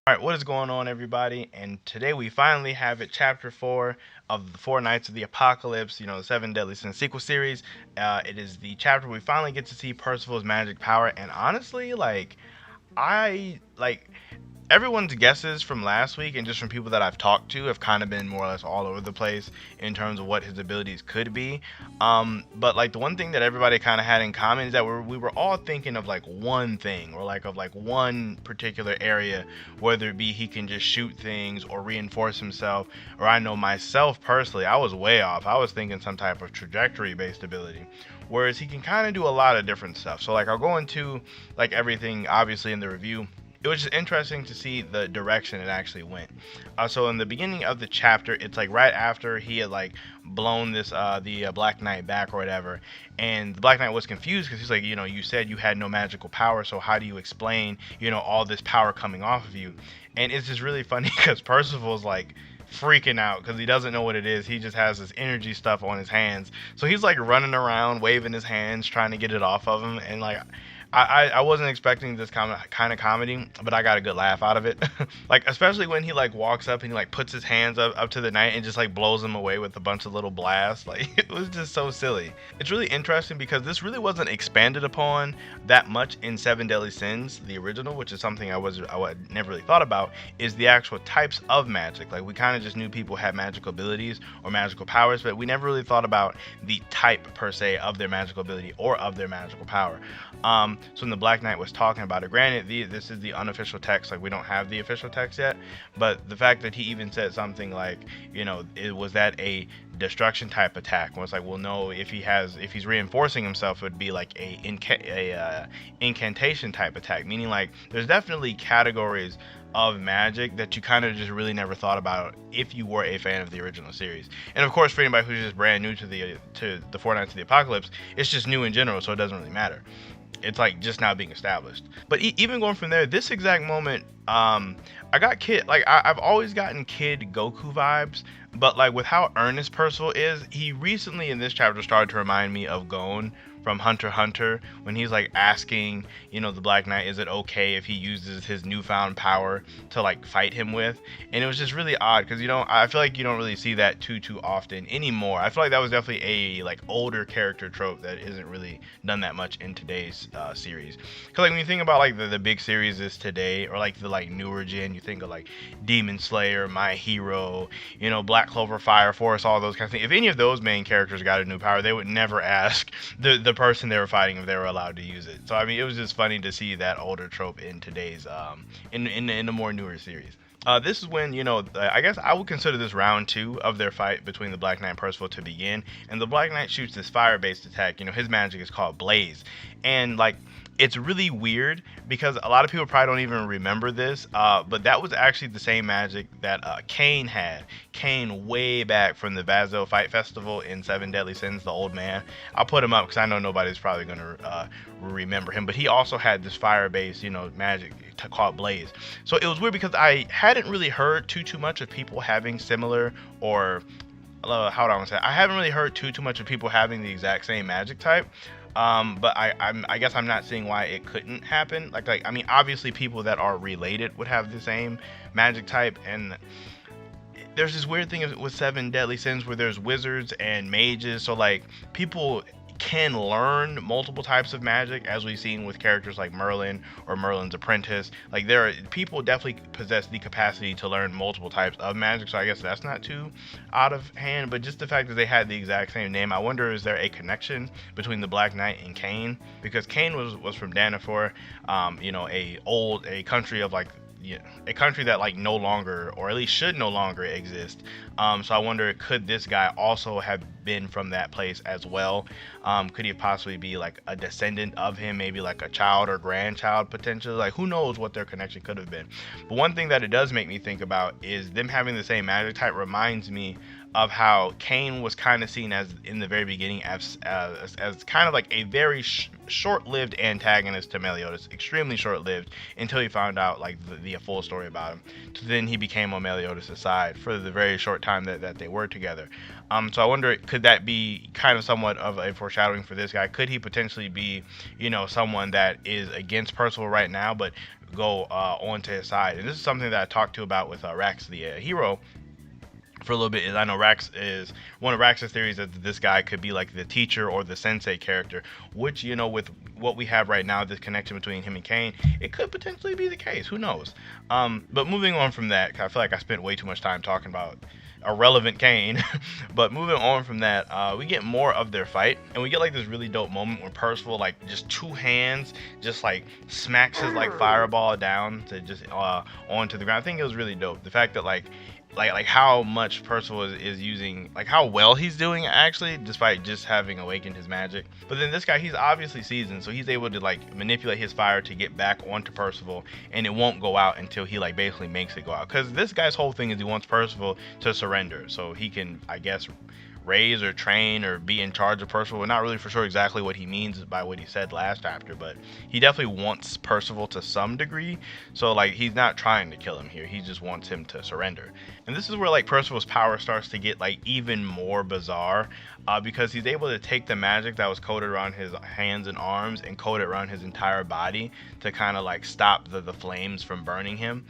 Alright, what is going on, everybody? And today we finally have it, Chapter 4 of the Four Knights of the Apocalypse, the Seven Deadly Sins sequel series. It is the chapter we finally get to see Percival's magic power, and honestly, I like everyone's guesses from last week and just from people that I've talked to have kind of been more or less all over the place in terms of what his abilities could be. But like the one thing that everybody kind of had in common is that we were all thinking of like one thing or like of like one particular area, whether it be he can just shoot things or reinforce himself, or I know myself personally, I was way off. I was thinking some type of trajectory based ability. Whereas he can kind of do a lot of different stuff. So like I'll go into like everything obviously in the review. It was just interesting to see the direction it actually went. So in the beginning of the chapter, it's like right after he had like blown this the Black Knight back or whatever, and the Black Knight was confused because he's like, you said you had no magical power, so how do you explain, all this power coming off of you? And it's just really funny because Percival's like freaking out because he doesn't know what it is. He just has this energy stuff on his hands, so he's like running around waving his hands trying to get it off of him, and like I wasn't expecting this kind of comedy, but I got a good laugh out of it. Like especially when he like walks up and he like puts his hands up to the knight and just like blows him away with a bunch of little blasts. Like it was just so silly. It's really interesting because this really wasn't expanded upon that much in Seven Deadly Sins, the original, which is something I never really thought about. Is the actual types of magic. Like we kind of just knew people had magical abilities or magical powers, but we never really thought about the type per se of their magical ability or of their magical power. So when the Black Knight was talking about it, granted, this is the unofficial text, like we don't have the official text yet, but the fact that he even said something like, it was that a destruction type attack. Well, it's like, well, no, if he's reinforcing himself, it would be like a incantation type attack, meaning like there's definitely categories of magic that you kind of just really never thought about if you were a fan of the original series. And of course, for anybody who's just brand new to the Four Knights of the Apocalypse, it's just new in general, so it doesn't really matter. It's like just now being established. But even going from there, this exact moment, I got I've always gotten Kid Goku vibes, but like with how earnest Percival is, he recently in this chapter started to remind me of Gon from Hunter x Hunter when he's like asking, the Black Knight, is it okay if he uses his newfound power to like fight him with? And it was just really odd because I feel like you don't really see that too often anymore. I feel like that was definitely a like older character trope that isn't really done that much in today's series. Because like when you think about like the big series is today, or like the like newer gen, you think of like Demon Slayer, My Hero, Black Clover, Fire Force, all those kinds of things. If any of those main characters got a new power, they would never ask the person they were fighting if they were allowed to use it. So I mean, it was just funny to see that older trope in today's in the more newer series. This is when, I guess I would consider this round 2 of their fight between the Black Knight and Percival to begin. And the Black Knight shoots this fire-based attack. His magic is called Blaze. And, like, it's really weird because a lot of people probably don't even remember this, but that was actually the same magic that Kane had. Kane way back from the Vaso Fight Festival in Seven Deadly Sins, the old man. I'll put him up because I know nobody's probably going to remember him, but he also had this fire-based, magic called Blaze. So it was weird because I hadn't really heard too much of people having similar or how do I want to say it? I haven't really heard too much of people having the exact same magic type. But I guess I'm not seeing why it couldn't happen. Like I mean, obviously people that are related would have the same magic type, and there's this weird thing with Seven Deadly Sins where there's wizards and mages, so like people can learn multiple types of magic, as we've seen with characters like Merlin or Merlin's apprentice. Like people definitely possess the capacity to learn multiple types of magic, so I guess that's not too out of hand. But just the fact that they had the exact same name, I wonder, is there a connection between the Black Knight and Kane? Because Kane was from Danafor, a country of like, a country that like no longer, or at least should no longer exist. So I wonder, could this guy also have been from that place as well? Could he possibly be like a descendant of him, maybe like a child or grandchild potentially? Like who knows what their connection could have been. But one thing that it does make me think about is them having the same magic type reminds me of how Kane was kind of seen as in the very beginning as kind of like a very short-lived antagonist to Meliodas, extremely short-lived, until he found out like the full story about him. So then he became on Meliodas' side for the very short time that they were together. So I wonder, could that be kind of somewhat of a foreshadowing for this guy? Could he potentially be, someone that is against Percival right now, but go onto his side. And this is something that I talked to about with Rax the hero for a little bit. Is I know Rax is one of Rax's theories that this guy could be like the teacher or the sensei character, which, you know, with what we have right now, this connection between him and Kane, it could potentially be the case. Who knows? But moving on from that, 'cause I feel like I spent way too much time talking about irrelevant Kane. But moving on from that, we get more of their fight, and we get like this really dope moment where Percival, like, just two hands just like smacks his like fireball down to just onto the ground. I think it was really dope. The fact that like how much Percival is using, like how well he's doing actually, despite just having awakened his magic. But then this guy, he's obviously seasoned, so he's able to like manipulate his fire to get back onto Percival, and it won't go out until he like basically makes it go out. Because this guy's whole thing is he wants Percival to surrender, so he can, I guess, raise or train or be in charge of Percival. We're not really for sure exactly what he means by what he said last chapter, but he definitely wants Percival to some degree. So like he's not trying to kill him here, he just wants him to surrender. And this is where like Percival's power starts to get like even more bizarre, because he's able to take the magic that was coated around his hands and arms and coat it around his entire body to kind of like stop the flames from burning him.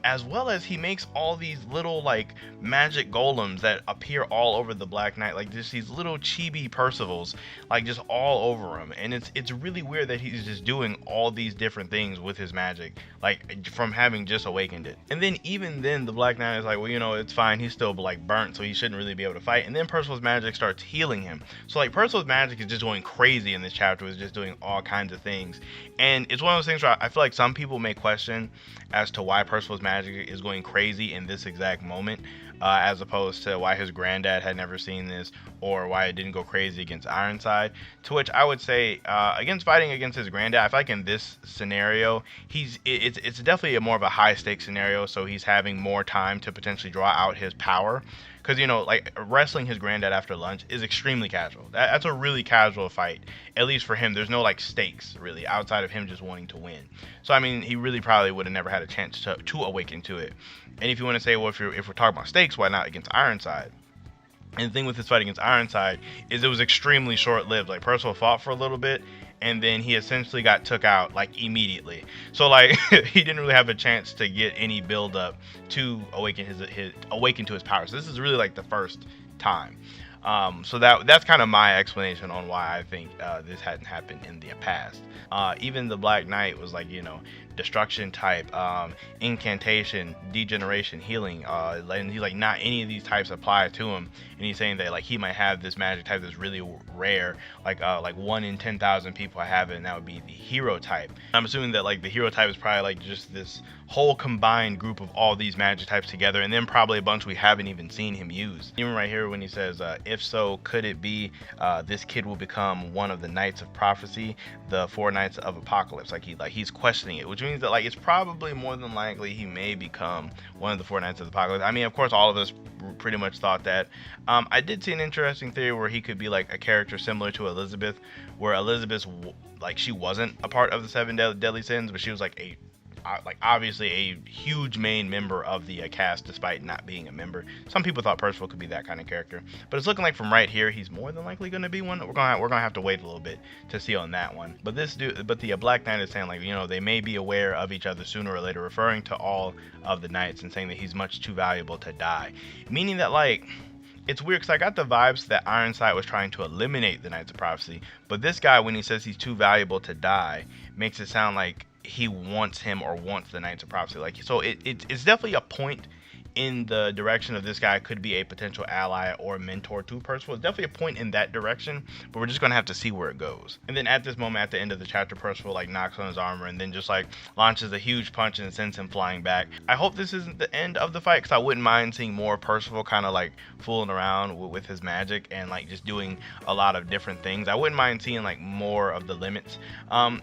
As well as he makes all these little like magic golems that appear all over the Black Knight, like just these little chibi Percivals, like just all over him. And it's really weird that he's just doing all these different things with his magic, like from having just awakened it. And then even then the Black Knight is like, well, you know, it's fine, he's still like burnt, so he shouldn't really be able to fight. And then Percival's magic starts healing him. So like Percival's magic is just going crazy in this chapter, is just doing all kinds of things. And it's one of those things where I feel like some people may question as to why Percival's magic is going crazy in this exact moment, as opposed to why his granddad had never seen this, or why it didn't go crazy against Ironside. To which I would say, against fighting against his granddad, I feel like in this scenario, it's definitely a more of a high stakes scenario, so he's having more time to potentially draw out his power. Because, you know, like wrestling his granddad after lunch is extremely casual. That's a really casual fight, at least for him. There's no like stakes really outside of him just wanting to win. So I mean, he really probably would have never had a chance to awaken to it. And if you want to say, well, if we're talking about stakes, why not against Ironside? And the thing with this fight against Ironside is it was extremely short-lived. Like Percival fought for a little bit, and then he essentially got took out like immediately. So like he didn't really have a chance to get any build up to awaken to his power. So this is really like the first time. So that's kind of my explanation on why I think this hadn't happened in the past. Even the Black Knight was like, you know, destruction type, incantation, degeneration, healing, and he's like, not any of these types apply to him. And he's saying that like he might have this magic type that's really rare, like 1 in 10,000 people have it, and that would be the hero type. I'm assuming that like the hero type is probably like just this whole combined group of all these magic types together, and then probably a bunch we haven't even seen him use. Even right here when he says, if so, could it be this kid will become one of the Knights of Prophecy, the 4 Knights of Apocalypse? Like he's questioning it, which means that like it's probably more than likely he may become one of the 4 Knights of the Apocalypse. I mean, of course, all of us pretty much thought that. I did see an interesting theory where he could be like a character similar to Elizabeth, where Elizabeth, like, she wasn't a part of the 7 deadly sins, but she was like obviously a huge main member of the cast despite not being a member. Some people thought Percival could be that kind of character, but it's looking like from right here he's more than likely going to be one. We're gonna have to wait a little bit to see on that one. But the Black Knight is saying, like, you know, they may be aware of each other sooner or later, referring to all of the knights and saying that he's much too valuable to die, meaning that like it's weird because I got the vibes that Ironside was trying to eliminate the Knights of Prophecy, but this guy, when he says he's too valuable to die, makes it sound like he wants him or wants the Knights of Prophecy. Like, so it's definitely a point in the direction of this guy could be a potential ally or mentor to Percival. It's definitely a point in that direction, but we're just gonna have to see where it goes. And then at this moment, at the end of the chapter, Percival like knocks on his armor and then just like launches a huge punch and sends him flying back. I hope this isn't the end of the fight, because I wouldn't mind seeing more Percival kind of like fooling around with his magic and like just doing a lot of different things. I wouldn't mind seeing like more of the limits.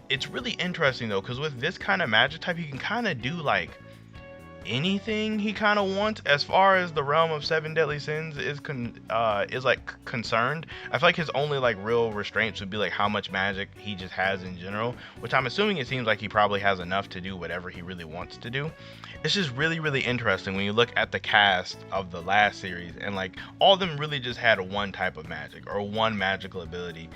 It's really interesting though, because with this kind of magic type, you can kind of do like anything he kind of wants as far as the realm of 7 deadly sins is like concerned. I feel like his only like real restraints would be like how much magic he just has in general, which I'm assuming it seems like he probably has enough to do whatever he really wants to do. It's just really, really interesting when you look at the cast of the last series, and like all of them really just had one type of magic or one magical ability,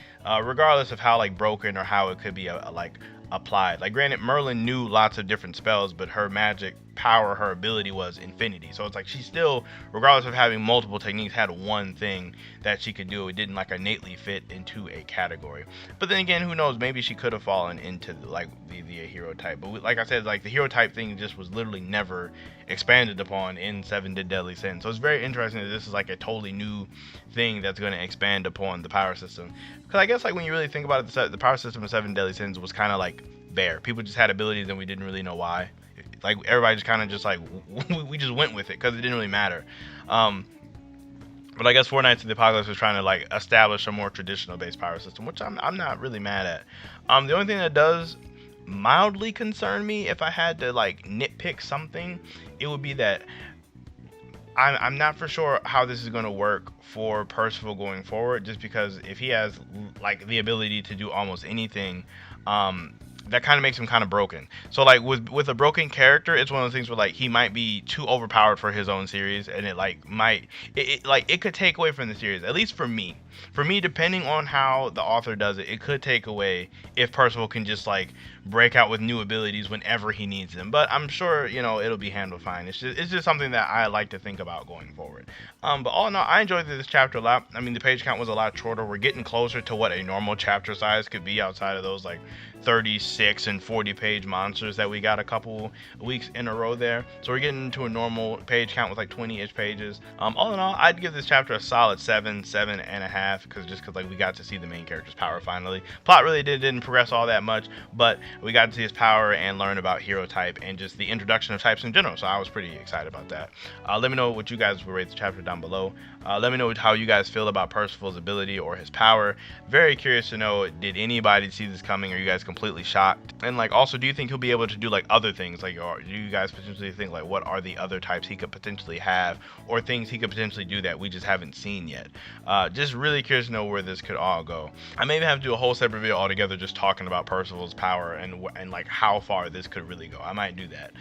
regardless of how like broken or how it could be a applied. Like, granted, Merlin knew lots of different spells, but her magic power, her ability was infinity. So it's like she still, regardless of having multiple techniques, had one thing that she could do. It didn't like innately fit into a category. But then again, who knows? Maybe she could have fallen into like the hero type. But like I said, like the hero type thing just was literally never expanded upon in Seven Deadly Sins. So it's very interesting that this is like a totally new thing that's going to expand upon the power system. Because I guess like when you really think about it, the power system of Seven Deadly Sins was kind of like bare. People just had abilities and we didn't really know why. Like everybody just kind of just like we just went with it because it didn't really matter. But I guess Four Knights of the Apocalypse was trying to like establish a more traditional based power system, which I'm not really mad at. The only thing that does mildly concern me, if I had to like nitpick something, it would be that I'm not for sure how this is going to work for Percival going forward, just because if he has like the ability to do almost anything, that kind of makes him kind of broken. So like with a broken character, it's one of those things where like he might be too overpowered for his own series, and it like might it could take away from the series. At least for me, depending on how the author does it, it could take away if Percival can just like break out with new abilities whenever he needs them. But I'm sure, you know, it'll be handled fine. It's just something that I like to think about going forward. But all in all, I enjoyed this chapter a lot. I mean, the page count was a lot shorter. We're getting closer to what a normal chapter size could be outside of those like 36 and 40 page monsters that we got a couple weeks in a row there. So we're getting into a normal page count with like 20-ish pages. All in all, I'd give this chapter a solid 7.5, because like we got to see the main character's power finally. Plot really didn't progress all that much, but we got to see his power and learn about hero type and just the introduction of types in general. So I was pretty excited about that. Let me know what you guys would rate the chapter down below. Let me know how you guys feel about Percival's ability or his power. Very curious to know, did anybody see this coming? Or are you guys completely shocked? And like, also, do you think he'll be able to do like other things? Like, or do you guys potentially think like, what are the other types he could potentially have, or things he could potentially do that we just haven't seen yet? Just really curious to know where this could all go. I may have to do a whole separate video altogether just talking about Percival's power and like how far this could really go. I might do that.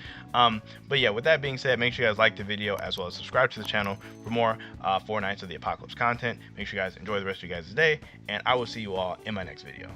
But yeah, with that being said, make sure you guys like the video as well as subscribe to the channel for more Four Knights of the Apocalypse content. Make sure you guys enjoy the rest of you guys' day, and I will see you all in my next video.